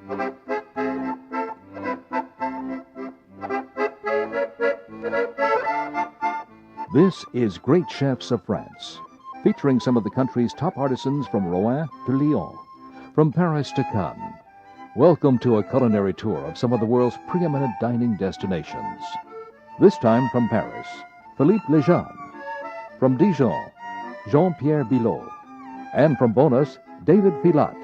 This is Great Chefs of France, featuring some of the country's top artisans from Rouen to Lyon, from Paris to Cannes. Welcome to a culinary tour of some of the world's preeminent dining destinations. This time from Paris, Philippe Lejeune. From Dijon, Jean-Pierre Bilot. And from Bonus, David Filat.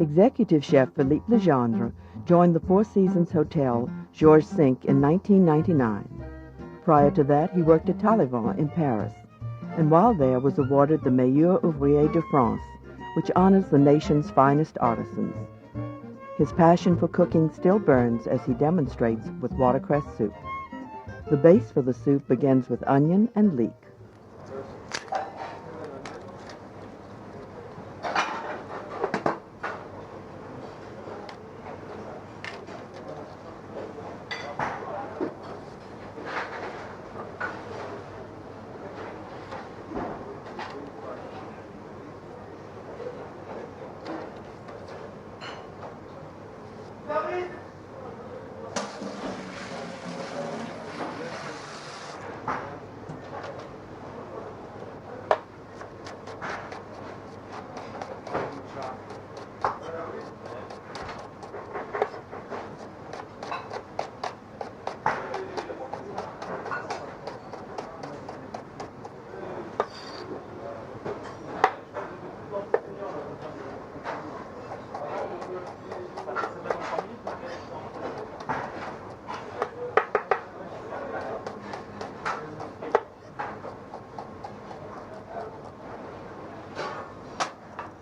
Executive chef Philippe Legendre joined the Four Seasons Hotel Georges V in 1999. Prior to that, he worked at Taillevent in Paris, and while there was awarded the Meilleur Ouvrier de France, which honors the nation's finest artisans. His passion for cooking still burns as he demonstrates with watercress soup. The base for the soup begins with onion and leek.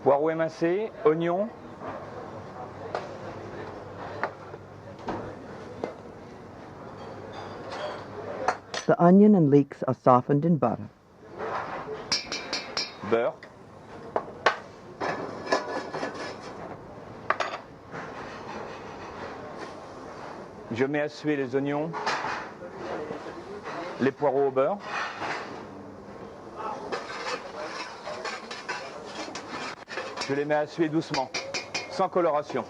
Poireaux émincés, oignons. The onion and leeks are softened in butter. Beurre. Je mets à suer les oignons, les poireaux au beurre. Je les mets à suer doucement, sans coloration.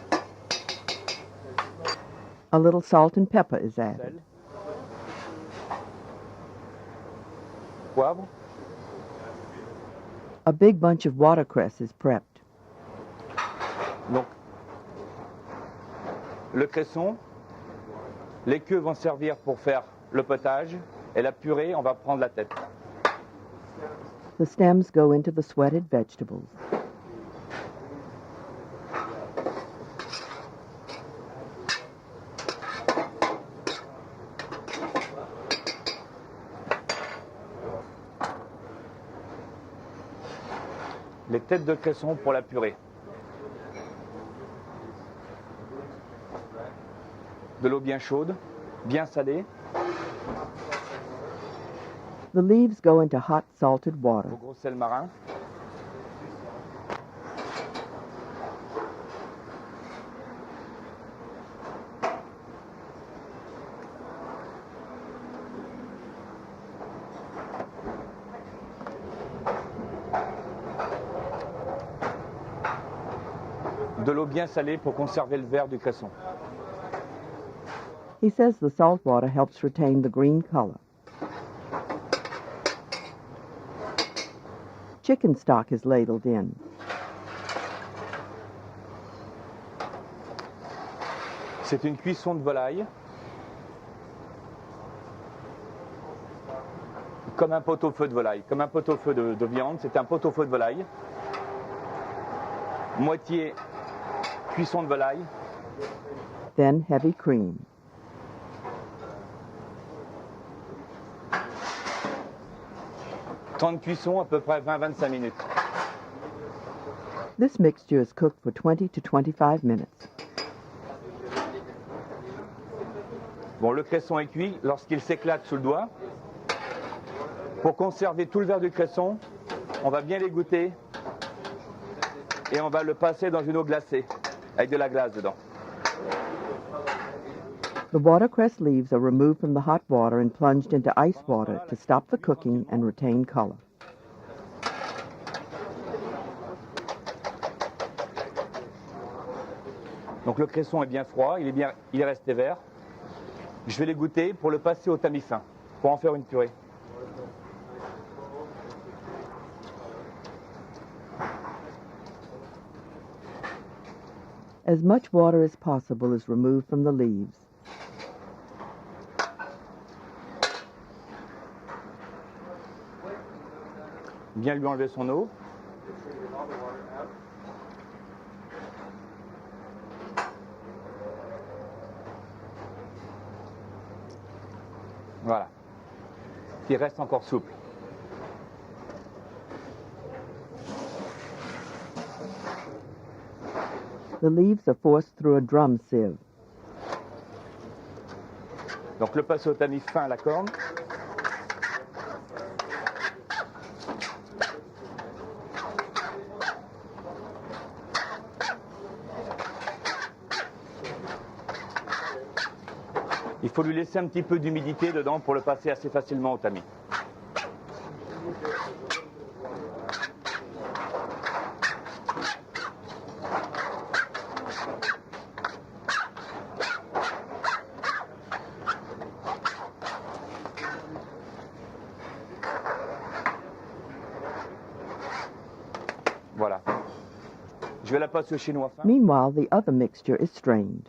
A little salt and pepper is Sel. added. Poivre. A big bunch of watercress is prepped. Donc, le cresson. Les queues vont servir pour faire le potage. Et la purée, on va prendre la tête. The stems go into the sweated vegetables. Les têtes de cresson pour la purée. De l'eau bien chaude, bien salée. The leaves go into hot salted water. Au gros sel marin. De l'eau bien salée pour conserver le vert du cresson. He says the salt water helps retain the green color. Chicken stock is ladled in. C'est une cuisson de volaille. Comme un pot-au-feu de volaille, comme un pot-au-feu de viande, c'est un pot-au-feu de volaille. Moitié cuisson de volaille. Then heavy cream. Temps de cuisson à peu près 20-25 minutes. This mixture is cooked for 20 to 25 minutes. Bon, le cresson est cuit lorsqu'il s'éclate sous le doigt. Pour conserver tout le verre du cresson, on va bien l'égoutter et on va le passer dans une eau glacée avec de la glace dedans. The watercress leaves are removed from the hot water and plunged into ice water to stop the cooking and retain color. Donc le cresson est bien froid, il est resté vert. Je vais l'égoutter pour le passer au tamis fin, pour en faire une purée. As much water as possible is removed from the leaves. Bien lui enlever son eau. Voilà. Il reste encore souple. The leaves are forced through a drum sieve. Donc le passer au tamis fin à la corne. Il faut lui laisser un petit peu d'humidité dedans pour le passer assez facilement au tamis. Voilà. Je vais la passer au chinois fin. Meanwhile, the other mixture is strained.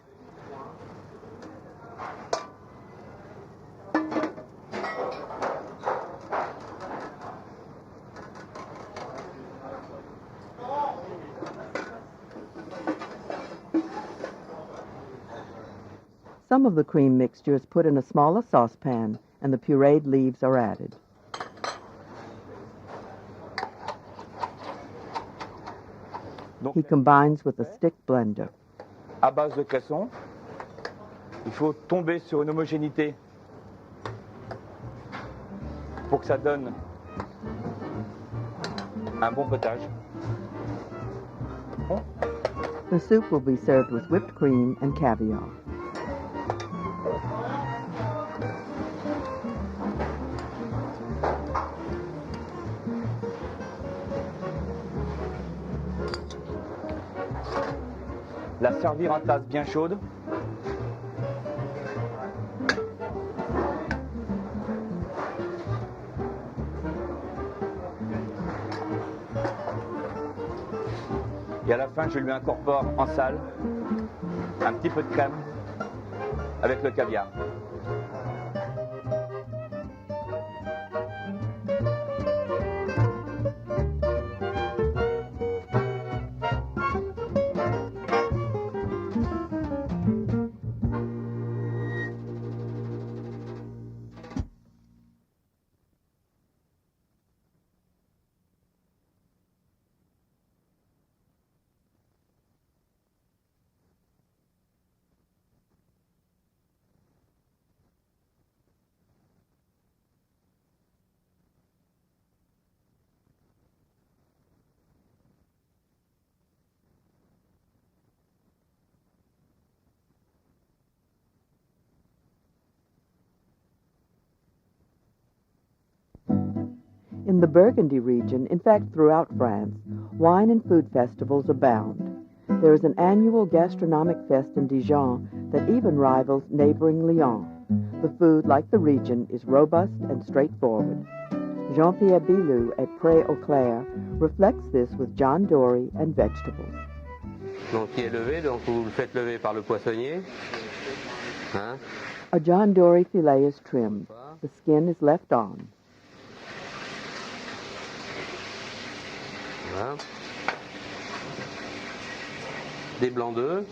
Some of the cream mixture is put in a smaller saucepan and the pureed leaves are added. Donc, He combines with a stick blender. à base de cresson, il faut tomber sur une homogénéité pour que ça donne un bon potage. Bon. The soup will be served with whipped cream and caviar. La servir en tasse bien chaude. Et à la fin, je lui incorpore en salle un petit peu de crème avec le caviar. In the Burgundy region, in fact throughout France, wine and food festivals abound. There is an annual gastronomic fest in Dijon that even rivals neighboring Lyon. The food, like the region, is robust and straightforward. Jean-Pierre Bilou at Pré aux Clairs reflects this with John Dory and vegetables. Donc qui est levé, donc vous le faites lever par le poissonnier. Hein? A John Dory filet is trimmed. The skin is left on. Voilà. Des blancs d'œufs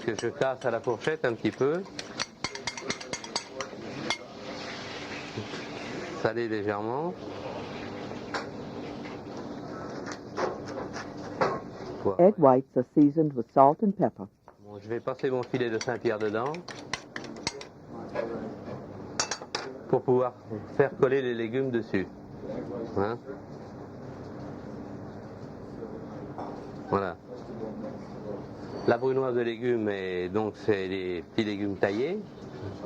que je casse à la fourchette un petit peu. Salé légèrement. Voilà. Egg whites are seasoned with salt and pepper. Bon, je vais passer mon filet de Saint-Pierre dedans pour pouvoir faire coller les légumes dessus. Hein? Voilà. La brunoise de légumes, donc c'est les petits légumes taillés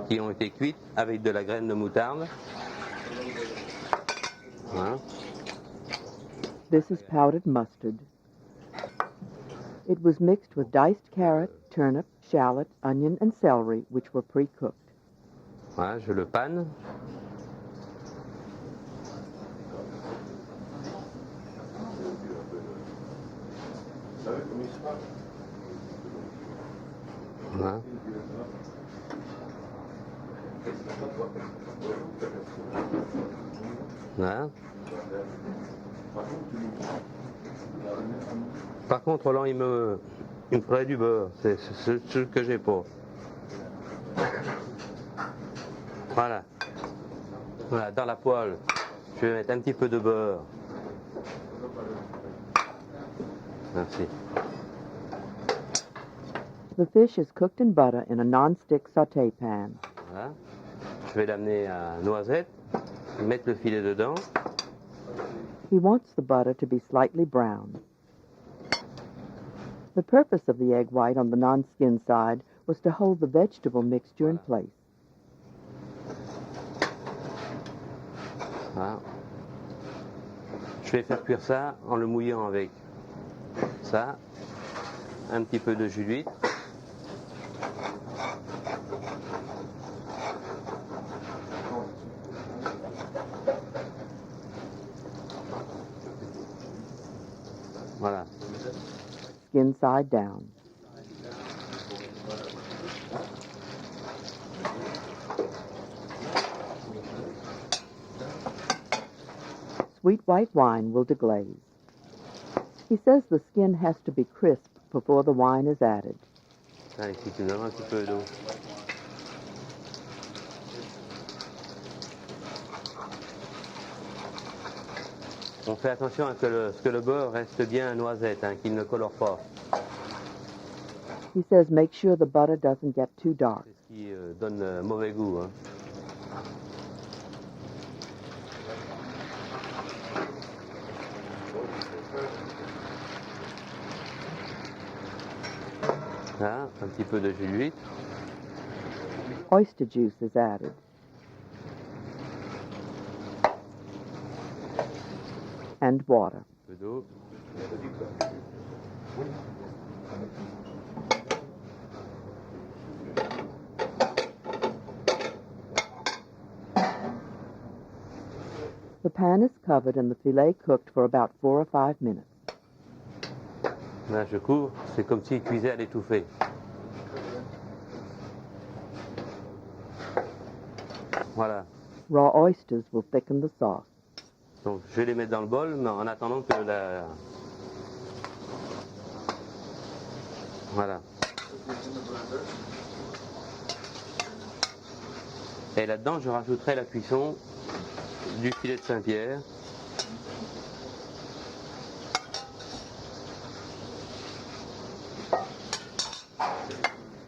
qui ont été cuits avec de la graine de moutarde. Voilà. This is powdered mustard. It was mixed with diced carrot, turnip, shallot, onion, and celery, which were pre-cooked. Voilà, je le panne. Voilà. Voilà. Par contre, Roland, il me faudrait du beurre. C'est ce que j'ai pas. Voilà. Voilà, dans la poêle, je vais mettre un petit peu de beurre. Merci. The fish is cooked in butter in a non-stick sauté pan. Voilà. Je vais l'amener à noisette, mettre le filet dedans. He wants the butter to be slightly brown. The purpose of the egg white on the non-skin side was to hold the vegetable mixture in place. Voilà. Je vais faire cuire ça en le mouillant avec ça, un petit peu de jus d'huître. Voilà. Skin side down. Sweet white wine will deglaze. He says the skin has to be crisp before the wine is added. Allez, si tu me donnes un petit peu d'eau. On fait attention à ce que le beurre reste bien noisette, hein, qu'il ne colore pas. He says make sure the butter doesn't get too dark. C'est ce qui donne mauvais goût. Hein. Là, un petit peu de jus d'huître. Oyster juice is added. And water. Un peu d'eau. The pan is covered and the filet cooked for about 4 or 5 minutes. Là, je couvre, c'est comme s'il cuisait à l'étouffée. Voilà. Raw oysters will thicken the sauce. Donc, je vais les mettre dans le bol, mais en attendant que la... Voilà. Et là-dedans, je rajouterai la cuisson du filet de Saint-Pierre.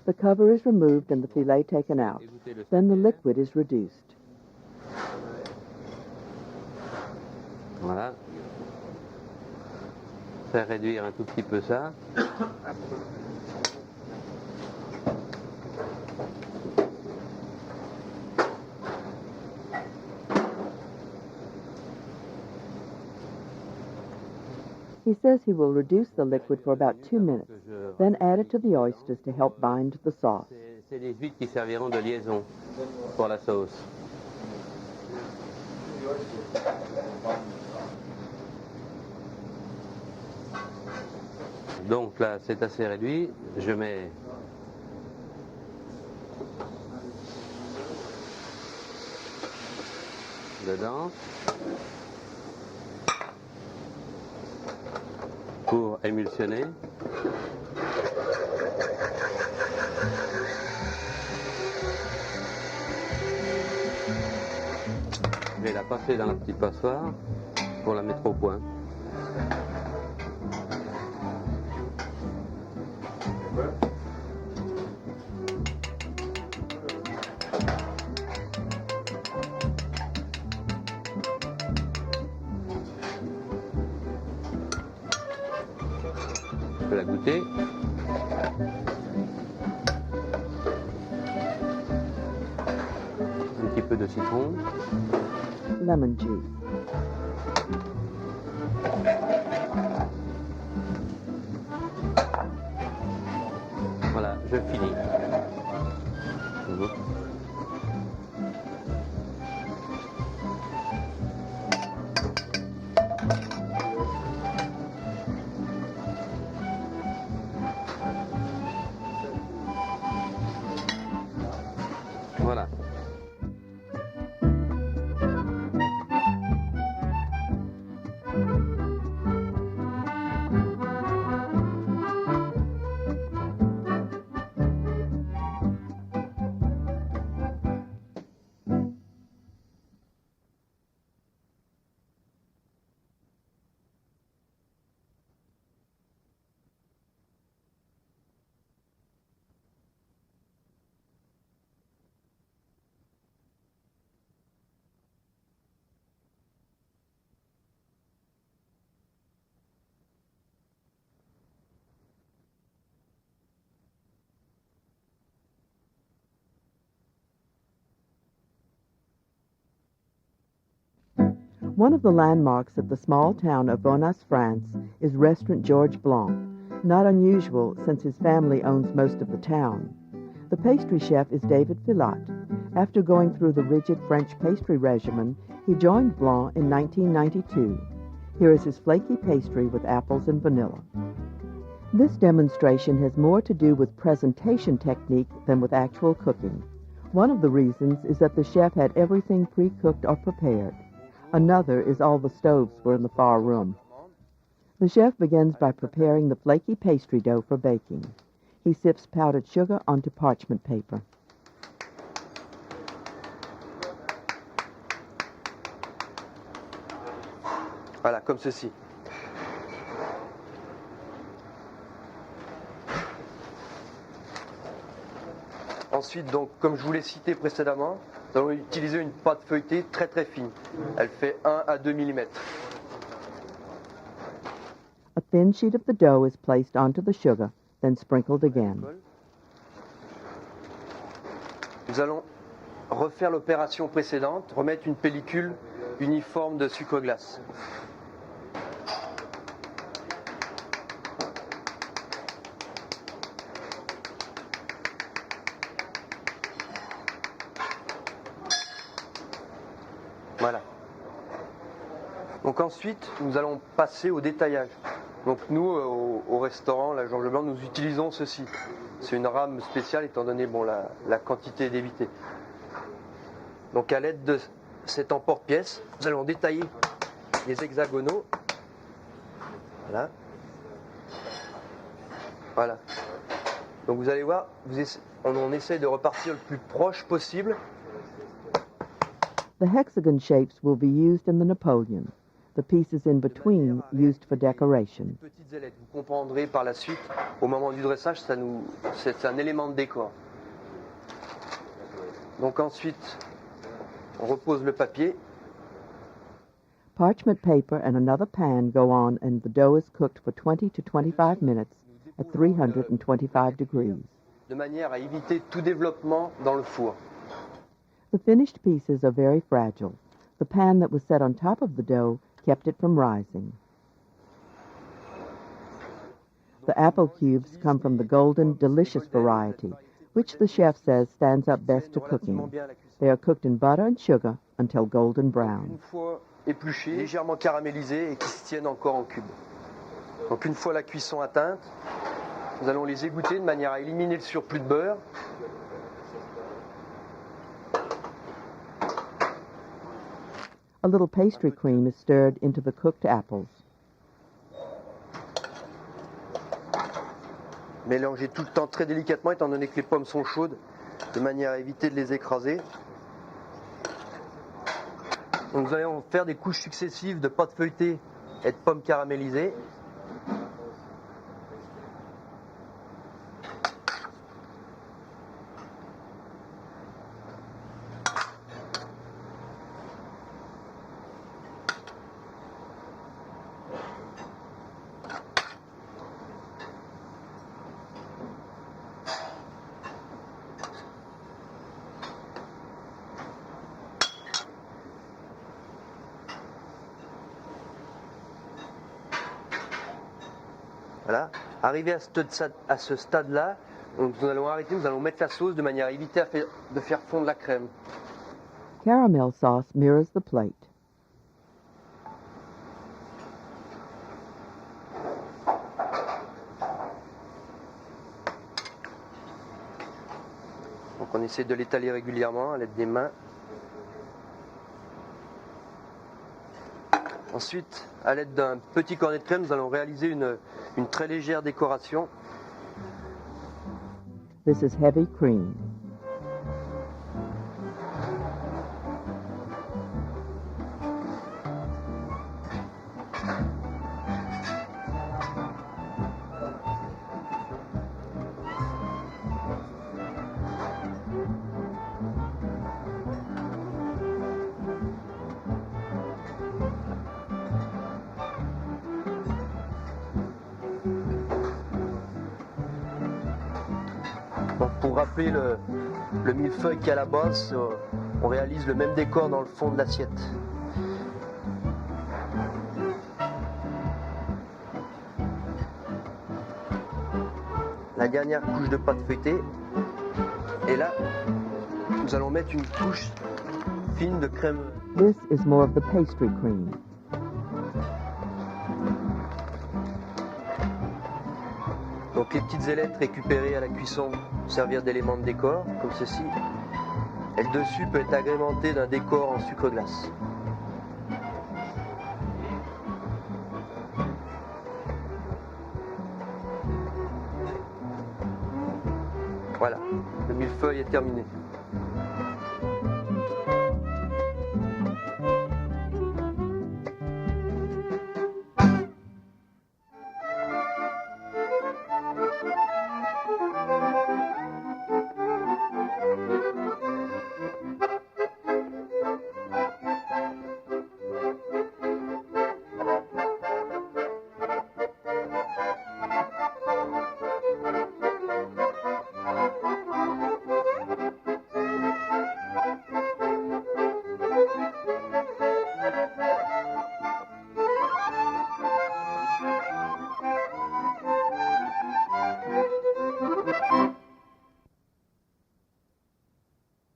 The cover is removed and the filet taken out. Then the liquid is reduced. Voilà. Faire réduire un tout petit peu ça. He says he will reduce the liquid for about 2 minutes, then add it to the oysters to help bind the sauce. C'est les huîtres qui serviront de liaison pour la sauce. Donc là, c'est assez réduit. Je mets dedans pour émulsionner. Je vais la passer dans la petite passoire pour la mettre au point. Je peux la goûter. Un petit peu de citron. Lemon juice. Voilà, je finis. Voilà. One of the landmarks of the small town of Bonas, France, is Restaurant Georges Blanc, not unusual since his family owns most of the town. The pastry chef is David Filat. After going through the rigid French pastry regimen, he joined Blanc in 1992. Here is his flaky pastry with apples and vanilla. This demonstration has more to do with presentation technique than with actual cooking. One of the reasons is that the chef had everything pre-cooked or prepared. Another is all the stoves were in the far room. The chef begins by preparing the flaky pastry dough for baking. He sifts powdered sugar onto parchment paper. Voilà, comme ceci. Ensuite, donc, comme je vous l'ai cité précédemment, nous allons utiliser une pâte feuilletée très très fine. Elle fait 1 à 2 mm. A thin sheet of the dough is placed onto the sugar, then sprinkled again. Nous allons refaire l'opération précédente, remettre une pellicule uniforme de sucre glace. Voilà. Donc ensuite, nous allons passer au détaillage. Donc nous, au restaurant, la Georges Blanc, nous utilisons ceci. C'est une rame spéciale étant donné la quantité d'évité. Donc à l'aide de cet emporte-pièce, nous allons détailler les hexagonaux. Voilà. Voilà. Donc vous allez voir, on essaie de repartir le plus proche possible. The hexagon shapes will be used in the Napoleon, the pieces in between used for decoration. Petites ailettes, vous comprendrez par la suite, au moment du dressage, c'est un élément de décor. Donc ensuite, on repose le papier. Parchment paper and another pan go on and the dough is cooked for 20 to 25 minutes at 325 degrees. De manière à éviter tout développement dans le four. The finished pieces are very fragile. The pan that was set on top of the dough kept it from rising. The apple cubes come from the golden, delicious variety, which the chef says stands up best to cooking. They are cooked in butter and sugar until golden brown. Une fois épluchés, légèrement caramélisés et qui se tiennent encore en cubes. Donc une fois la cuisson atteinte, nous allons les égoutter de manière à éliminer le surplus de beurre. A little pastry cream is stirred into the cooked apples. Mélangez tout le temps très délicatement étant donné que les pommes sont chaudes, de manière à éviter de les écraser. Donc nous allons faire des couches successives de pâte feuilletée et de pommes caramélisées. Voilà. Arrivé à ce stade-là, nous allons arrêter, nous allons mettre la sauce de manière à éviter de faire fondre la crème. Caramel sauce mirrors the plate. Donc on essaie de l'étaler régulièrement à l'aide des mains. Ensuite, à l'aide d'un petit cornet de crème, nous allons réaliser une très légère décoration. This is heavy cream. Donc pour rappeler le millefeuille qui est à la base, on réalise le même décor dans le fond de l'assiette. La dernière couche de pâte feuilletée. Et là, nous allons mettre une couche fine de crème. This is more of the pastry cream. Donc les petites ailettes récupérées à la cuisson servir d'éléments de décor, comme ceci. Et le dessus peut être agrémenté d'un décor en sucre glace. Voilà, le millefeuille est terminé.